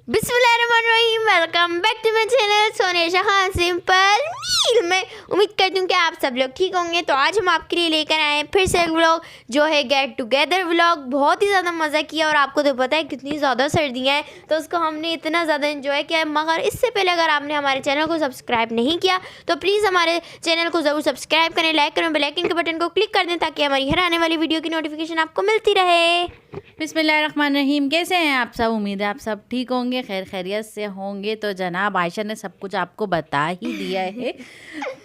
बिस्मिल्लाहिर्रहमानिर्रहीम, welcome back to my channel Sonesha Khan simple meal. मैं उम्मीद करती हूँ कि आप सब लोग ठीक होंगे। तो आज हम आपके लिए लेकर आए हैं फिर से एक व्लॉग जो है गेट टुगेदर व्लॉग। बहुत ही ज़्यादा मज़ा किया और आपको तो पता है कितनी ज़्यादा सर्दियाँ हैं तो उसको हमने इतना ज़्यादा एंजॉय किया। मगर इससे पहले अगर आपने हमारे चैनल को सब्सक्राइब नहीं किया तो प्लीज़ हमारे चैनल को ज़रूर सब्सक्राइब करें, लाइक करें, बेल आइकन के बटन को क्लिक कर दें ताकि हमारी हर आने वाली वीडियो की नोटिफिकेशन आपको मिलती रहे। बिस्मिल्लाहिर्रहमानिर्रहीम। कैसे हैं आप सब? उम्मीद है आप सब ठीक होंगे, खैर खैरियत से होंगे। तो जनाब आयशा ने सब कुछ आपको बता ही दिया है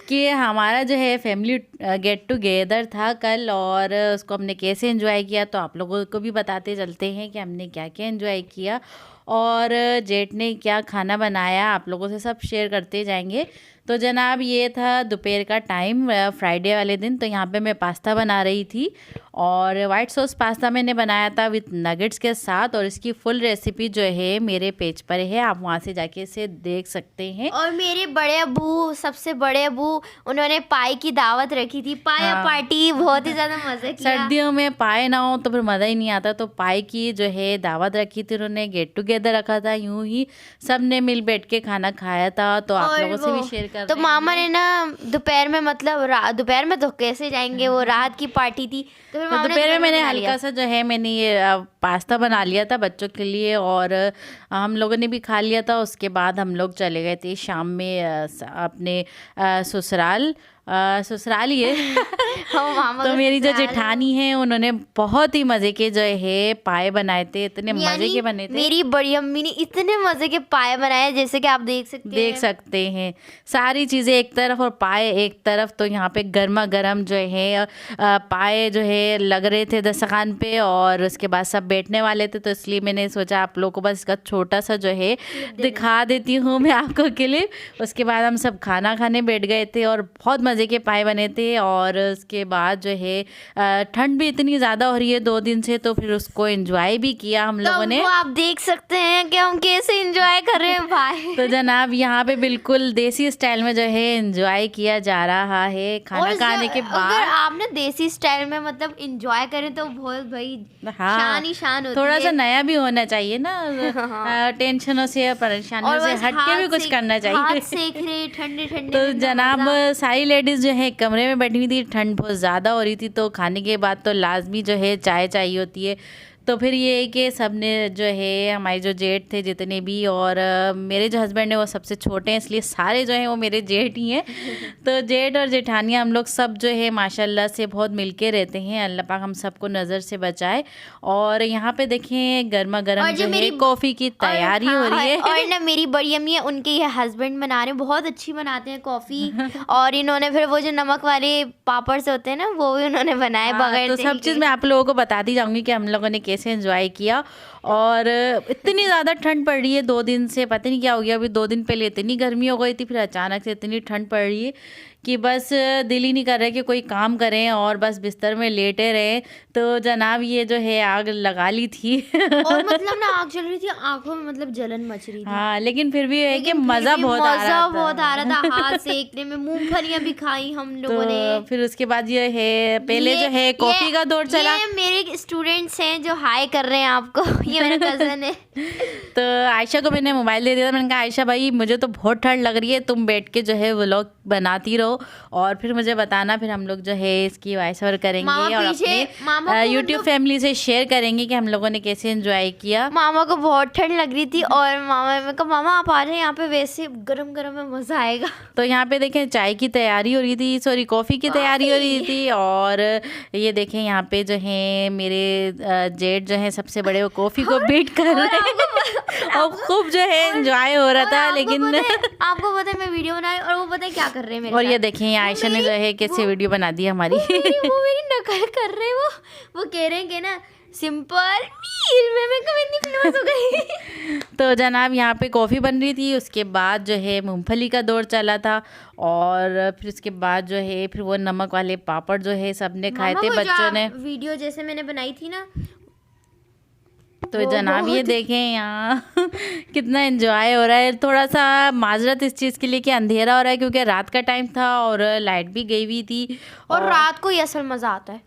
कि हमारा जो है फैमिली गेट टुगेदर था कल और उसको हमने कैसे एंजॉय किया। तो आप लोगों को भी बताते चलते हैं कि हमने क्या क्या एंजॉय किया और जेठ ने क्या खाना बनाया, आप लोगों से सब शेयर करते जाएंगे। तो जनाब ये था दोपहर का टाइम, फ्राइडे वाले दिन। तो यहाँ पे मैं पास्ता बना रही थी और वाइट सॉस पास्ता मैंने बनाया था विथ नगेट्स के साथ। और इसकी फुल रेसिपी जो है मेरे पेज पर है, आप वहाँ से जाके इसे देख सकते हैं। और मेरे बड़े अबू, सबसे बड़े अबू, उन्होंने पाई की दावत रखी थी, पाया पार्टी। बहुत ही ज़्यादा मज़ा किया। सर्दियों में पाए ना हो तो फिर मज़ा ही नहीं आता। तो पाए की जो है दावत रखी थी, उन्होंने गेट टुगेदर रखा था, यूं ही सब ने मिल बैठ के खाना खाया था। तो आप लोगों से भी शेयर कर तो मामा ने ना दोपहर में, मतलब दोपहर में तो कैसे जाएंगे, वो रात की पार्टी थी। तो फिर दोपहर में मैंने हल्का सा जो है मैंने ये पास्ता बना लिया था बच्चों के लिए और हम लोगों ने भी खा लिया था। उसके बाद हम लोग चले गए थे शाम में अपने ससुराल ही है तो मेरी जो जेठानी है उन्होंने बहुत ही मज़े के जो है पाए बनाए थे, इतने मज़े के बने थे। मेरी बड़ी अम्मी ने इतने मज़े के पाए बनाए, जैसे कि आप देख सकते हैं सारी चीज़ें एक तरफ और पाए एक तरफ। तो यहाँ पे गर्मा गर्म जो है पाए जो है लग रहे थे दस्तरखान पे और उसके बाद सब बैठने वाले थे। तो इसलिए मैंने सोचा आप लोगों को बस इसका छोटा सा जो है दिखा देती हूँ मैं आपको के लिए। उसके बाद हम सब खाना खाने बैठ गए थे और बहुत मज़े के पाए बने थे। और उसके बाद जो है ठंड भी इतनी ज़्यादा हो रही है 2 दिन से, तो फिर उसको एंजॉय भी किया हम लोगों ने। आप देख सकते हैं कि हम कैसे एंजॉय कर रहे हैं भाई। तो जनाब यहाँ पे बिल्कुल देसी स्टाइल में जो है एंजॉय किया जा रहा है खाना खाने के बाद। अगर आपने देसी स्टाइल में मतलब एंजॉय करें तो बहुत भाई शान ही शान होती है। थोड़ा सा नया भी होना चाहिए ना टेंशनों से परेशानियों से हट के भी कुछ करना चाहिए। हाथ सेक रहे ठंडे ठंडे। तो जनाब सारी लेडीज जो है कमरे में बैठी हुई थी, ठंड बहुत ज़्यादा हो रही थी। तो खाने के बाद तो लाजमी जो है चाय चाहिए होती है। तो फिर ये है कि सब ने जो है हमारे जो जेठ थे जितने भी, और मेरे जो हस्बैंड हैं वो सबसे छोटे हैं इसलिए सारे जो हैं वो मेरे जेठ ही हैं तो जेठ और जेठानियाँ हम लोग सब जो है माशाल्लाह से बहुत मिलके रहते हैं। अल्लाह पाक हम सबको नज़र से बचाए। और यहाँ पे देखें गर्मा गर्म जो है कॉफ़ी की तैयारी हो रही है। और ना मेरी बड़ी अम्मी है, उनके ये हस्बैंड बना रहे हैं, बहुत अच्छी बनाते हैं कॉफ़ी। और इन्होंने फिर वो जो नमक वाले पापड़ से होते हैं ना, वो भी उन्होंने बनाए बगैर। तो सब चीज़ मैं आप लोगों को बताती जाऊँगी कि हम लोगों ने कैसे एंजॉय किया। और इतनी ज़्यादा ठंड पड़ रही है 2 दिन से, पता नहीं क्या हो गया। अभी 2 दिन पहले इतनी गर्मी हो गई थी, फिर अचानक से इतनी ठंड पड़ रही है कि बस दिल ही नहीं कर रहा कि कोई काम करें और बस बिस्तर में लेटे रहें। तो जनाब ये जो है आग लगा ली थी और मतलब ना आग जल रही थी, आंखों में मतलब जलन मच रही थी। हाँ, लेकिन फिर भी है कि मज़ा बहुत आ रहा था। हाथ सेकने में, मूंगफलियां भी खाई हम लोगों ने। फिर उसके बाद ये है पहले जो है कॉफ़ी का दौर चला। ये मेरे स्टूडेंट्स हैं जो हाय कर रहे हैं आपको, ये मेरा कज़न है। तो आयशा को मैंने मोबाइल दे दिया था, मैंने कहा आयशा भाई मुझे तो बहुत ठंड लग रही है, तुम बैठ के जो है व्लॉग बनाती रहो और फिर मुझे बताना। फिर हम लोग जो है इसकी वॉइस ओवर करेंगे और अपने यूट्यूब फैमिली से शेयर करेंगे कि हम लोगों ने कैसे एंजॉय किया। मामा को बहुत ठंड लग रही थी और मैं कहा मामा आप आ जाए यहाँ पे, वैसे गरम गरम में मज़ा आएगा। तो यहाँ पे देखें चाय की तैयारी हो रही थी, सॉरी कॉफ़ी की तैयारी हो रही थी। और ये देखें यहाँ पे जो है मेरे जेठ जो है सबसे बड़े, वो कॉफ़ी को बीट कर रहे हैं और खूब जो है एंजॉय हो रहा था। लेकिन आपको पता है मैं वीडियो बनाई और वो पता है क्या कर रहे हैं मेरे और ये देखें आयशा ने जो है कैसे वीडियो बना दी हमारी। वो मेरी नकल कर रहे हैं। वो कह रहे हैं कि ना सिंपल मील में मैं कभी इतनी फेमस हो गई। तो जनाब यहाँ पे कॉफ़ी बन रही थी, उसके बाद जो है मूंगफली का दौर चला था और फिर उसके बाद जो है फिर वो नमक वाले पापड़ जो है सबने खाए थे बच्चों ने। वीडियो जैसे मैंने बनाई थी ना, तो जनाब ये देखें यहाँ कितना एंजॉय हो रहा है। थोड़ा सा माजरत इस चीज़ के लिए कि अंधेरा हो रहा है क्योंकि रात का टाइम था और लाइट भी गई हुई थी। और रात को ही असल मज़ा आता है।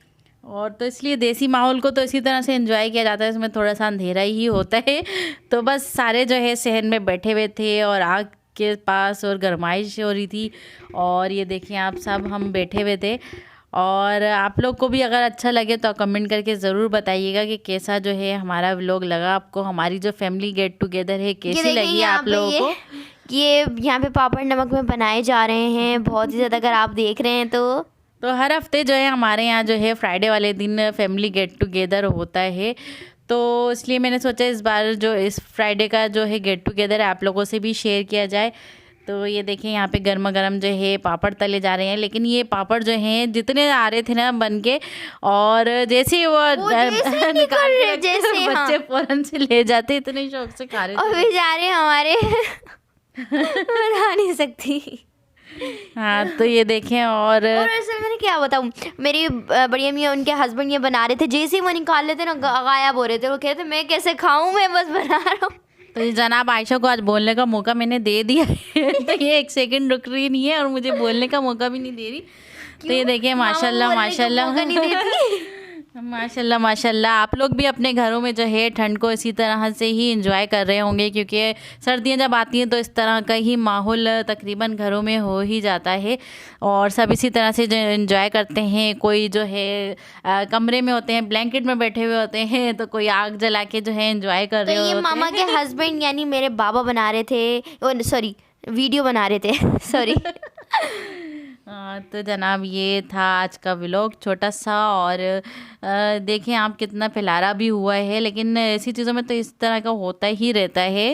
और तो इसलिए देसी माहौल को तो इसी तरह से एंजॉय किया जाता है, इसमें थोड़ा सा अंधेरा ही होता है। तो बस सारे जो है सहन में बैठे हुए थे और आग के पास और गरमाइश हो रही थी। और ये देखिए आप सब हम बैठे हुए थे। और आप लोग को भी अगर अच्छा लगे तो कमेंट करके ज़रूर बताइएगा कि कैसा जो है हमारा व्लॉग लगा आपको, हमारी जो फैमिली गेट टुगेदर है कैसी लगी आप लोगों को। ये यहाँ पे पापड़ नमक में बनाए जा रहे हैं बहुत ही ज़्यादा, अगर आप देख रहे हैं तो हर हफ्ते जो है हमारे यहाँ जो है फ्राइडे वाले दिन फैमिली गेट टुगेदर होता है। तो इसलिए मैंने सोचा इस बार जो इस फ्राइडे का जो है गेट टुगेदर है आप लोगों से भी शेयर किया जाए। तो ये देखें यहाँ पे गर्मा गर्म जो है पापड़ तले जा रहे हैं, लेकिन ये पापड़ जो हैं जितने आ रहे थे ना बन के, और जैसे ही वो निकाल के जैसे बच्चे फौरन से ले जाते, इतने शौक से खा रहे और थे। बेचारे हमारे बना नहीं सकती। हाँ तो ये देखें। और असल मैंने क्या बताऊँ, मेरी बड़ी अम्मी उनके हस्बैंड ये बना रहे थे, जैसे ही वो निकाल लेते ना गायब हो रहे थे। वो कहते मैं कैसे खाऊं, मैं बस बना रहा हूँ। तो ये जनाब आयशा को आज बोलने का मौका मैंने दे दिया है। तो ये एक सेकंड रुक रही नहीं है और मुझे बोलने का मौका भी नहीं दे रही। तो ये देखिए माशाल्लाह माशाल्लाह माशाल्लाह माशाल्लाह। आप लोग भी अपने घरों में जो है ठंड को इसी तरह से ही एंजॉय कर रहे होंगे, क्योंकि सर्दियां जब आती हैं तो इस तरह का ही माहौल तकरीबन घरों में हो ही जाता है और सब इसी तरह से जो एंजॉय करते हैं। कोई जो है कमरे में होते हैं, ब्लैंकेट में बैठे हुए होते हैं, तो कोई आग जला के जो है एंजॉय कर रहे होते हैं। मामा के हस्बैंड यानी मेरे बाबा बना रहे थे, सॉरी वीडियो बना रहे थे सॉरी। तो जनाब ये था आज का व्लॉग छोटा सा। और देखें आप कितना फैलारा भी हुआ है, लेकिन ऐसी चीज़ों में तो इस तरह का होता ही रहता है।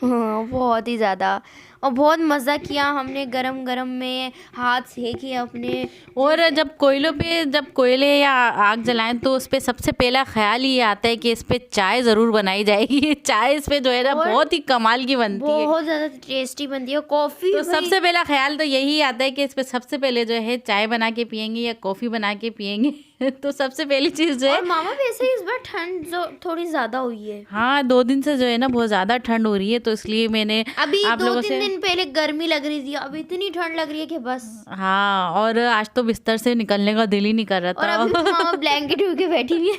हाँ बहुत ही ज़्यादा, और बहुत मज़ा किया हमने, गरम गरम में हाथ सेके अपने। और जब कोयलों पे जब कोयले या आग जलाएं तो उस पर सबसे पहला ख्याल ये आता है कि इस पे चाय ज़रूर बनाई जाएगी। चाय इस पे जो है ना बहुत ही कमाल की बनती है, बहुत ज़्यादा टेस्टी बनती है। कॉफ़ी तो सबसे पहला ख्याल तो यही आता है कि इस पे सबसे पहले जो है चाय बना के पियेंगे या कॉफ़ी बना के पियेंगे। तो सबसे पहली चीज़ जो है। और मामा वैसे इस बार ठंड जो थोड़ी ज़्यादा हुई है। हाँ 2 दिन से जो है ना बहुत ज़्यादा ठंड हो रही है, तो इसलिए मैंने अभी आप लोगों 2-3 से दिन पहले गर्मी लग रही थी, अभी इतनी ठंड लग रही है कि बस। हाँ और आज तो बिस्तर से निकलने का दिल ही नहीं कर रहा और था। अभी तो मामा ब्लैंकेट उड़ के बैठी हुई है।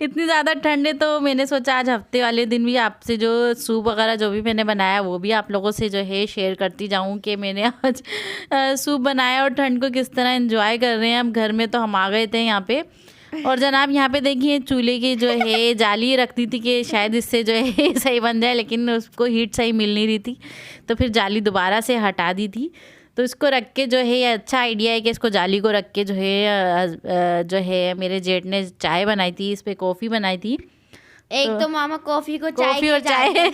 इतनी ज़्यादा ठंड है, तो मैंने सोचा आज हफ्ते वाले दिन भी आपसे जो सूप वगैरह जो भी मैंने बनाया वो भी आप लोगों से जो है शेयर करती जाऊँ कि मैंने आज सूप बनाया और ठंड को किस तरह एंजॉय कर रहे हैं। अब घर में तो हम आ गए थे यहाँ पे, और जनाब यहाँ पे देखिए चूल्हे की जो है जाली रख दी थी कि शायद इससे जो है सही बन जाए, लेकिन उसको हीट सही मिल नहीं रही थी, तो फिर जाली दोबारा से हटा दी थी। तो इसको रख के जो है ये अच्छा आइडिया है कि इसको जाली को रख के जो है मेरे जेठ ने चाय बनाई थी, इस पर कॉफ़ी बनाई थी। एक तो मामा कॉफ़ी को कॉफ़ी और चाय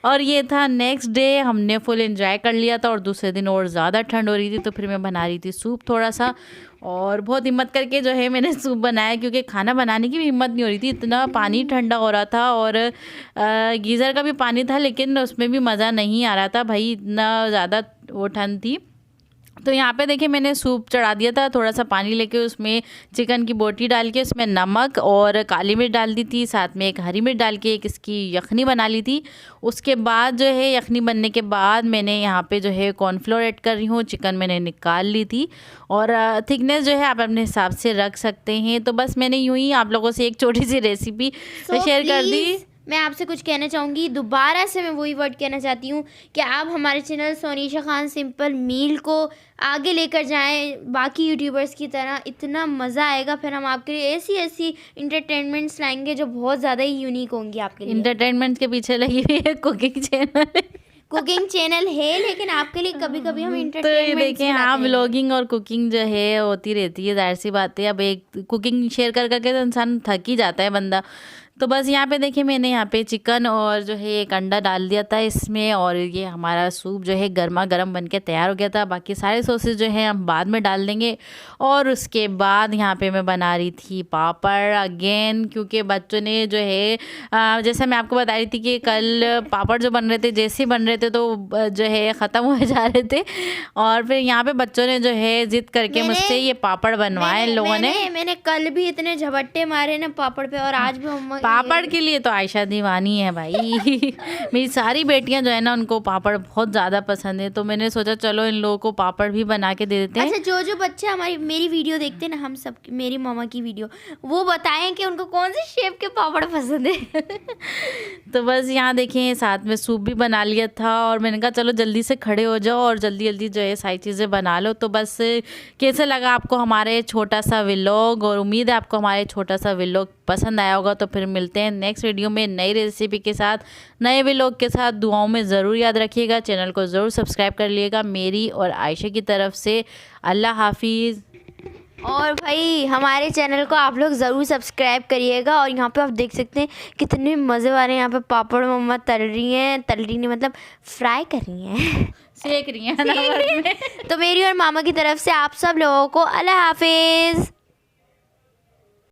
और ये था नेक्स्ट डे, हमने फुल एंजॉय कर लिया था। और दूसरे दिन और ज़्यादा ठंड हो रही थी, तो फिर मैं बना रही थी सूप थोड़ा सा, और बहुत हिम्मत करके जो है मैंने सूप बनाया, क्योंकि खाना बनाने की भी हिम्मत नहीं हो रही थी, इतना पानी ठंडा हो रहा था। और गीज़र का भी पानी था, लेकिन उसमें भी मज़ा नहीं आ रहा था भाई, इतना ज़्यादा वो ठंड थी। तो यहाँ पे देखिए मैंने सूप चढ़ा दिया था, थोड़ा सा पानी लेके उसमें चिकन की बोटी डाल के उसमें नमक और काली मिर्च डाल दी थी, साथ में एक हरी मिर्च डाल के एक इसकी यखनी बना ली थी। उसके बाद जो है यखनी बनने के बाद मैंने यहाँ पे जो है कॉर्नफ्लोर ऐड कर रही हूँ, चिकन मैंने निकाल ली थी, और थिकनेस जो है आप अपने हिसाब से रख सकते हैं। तो बस मैंने यूँ ही आप लोगों से एक छोटी सी रेसिपी शेयर कर दी। मैं आपसे कुछ कहना चाहूँगी, दोबारा से मैं वही वर्ड कहना चाहती हूँ कि आप हमारे चैनल सोनीशा खान सिंपल मील को आगे लेकर जाएं बाकी यूट्यूबर्स की तरह, इतना मज़ा आएगा। फिर हम आपके लिए ऐसी ऐसी इंटरटेनमेंट्स लाएंगे जो बहुत ज़्यादा ही यूनिक होंगी आपके लिए। इंटरटेनमेंट के पीछे लगी हुई है कुकिंग चैनल। कुकिंग चैनल है, लेकिन आपके लिए कभी कभी हम तो ये इंटरटेनमेंट देखें हाँ व्लॉगिंग और कुकिंग जो है होती रहती है, जाहिर सी बात है। अब एक कुकिंग शेयर कर करके तो इंसान थक ही जाता है बंदा। तो बस यहाँ पे देखिए मैंने यहाँ पे चिकन और जो है एक अंडा डाल दिया था इसमें, और ये हमारा सूप जो है गर्मा गर्म बन के तैयार हो गया था। बाकी सारे सॉसेस जो है हम बाद में डाल देंगे। और उसके बाद यहाँ पे मैं बना रही थी पापड़ अगेन, क्योंकि बच्चों ने जो है जैसे मैं आपको बता रही थी कि कल पापड़ जो बन रहे थे जैसे बन रहे थे तो जो है ख़त्म हो जा रहे थे, और फिर यहाँ पे बच्चों ने जो है ज़िद करके मुझसे ये पापड़ बनवाए इन लोगों ने। मैंने कल भी इतने झपट्टे मारे ना पापड़ पे, और आज भी पापड़ के लिए तो आयशा दीवानी है भाई। मेरी सारी बेटियां जो है ना उनको पापड़ बहुत ज़्यादा पसंद है, तो मैंने सोचा चलो इन लोगों को पापड़ भी बना के दे देते हैं। अच्छा, जो बच्चे हमारी मेरी वीडियो देखते हैं ना, हम सब मेरी मामा की वीडियो, वो बताएं कि उनको कौन से शेप के पापड़ पसंद है। तो बस यहाँ देखें साथ में सूप भी बना लिया था, और मैंने कहा चलो जल्दी से खड़े हो जाओ और जल्दी जल्दी जो है सारी चीज़ें बना लो। तो बस कैसे लगा आपको हमारे छोटा सा व्लॉग, और उम्मीद है आपको हमारे छोटा सा व्लॉग पसंद आया होगा। तो फिर मिलते हैं नेक्स्ट वीडियो में नई रेसिपी के साथ, नए व्लॉग के साथ। दुआओं में ज़रूर याद रखिएगा, चैनल को ज़रूर सब्सक्राइब कर लिएगा मेरी और आयशा की तरफ से। अल्लाह हाफिज़। और भाई हमारे चैनल को आप लोग ज़रूर सब्सक्राइब करिएगा। और यहाँ पे आप देख सकते हैं कितने मज़े वाले यहाँ पे पापड़ मम्मा तल रही नहीं मतलब फ्राई कर रही हैं, सेक रही हैं ना। तो मेरी और मामा की तरफ से आप सब लोगों को अल्लाह हाफिज़।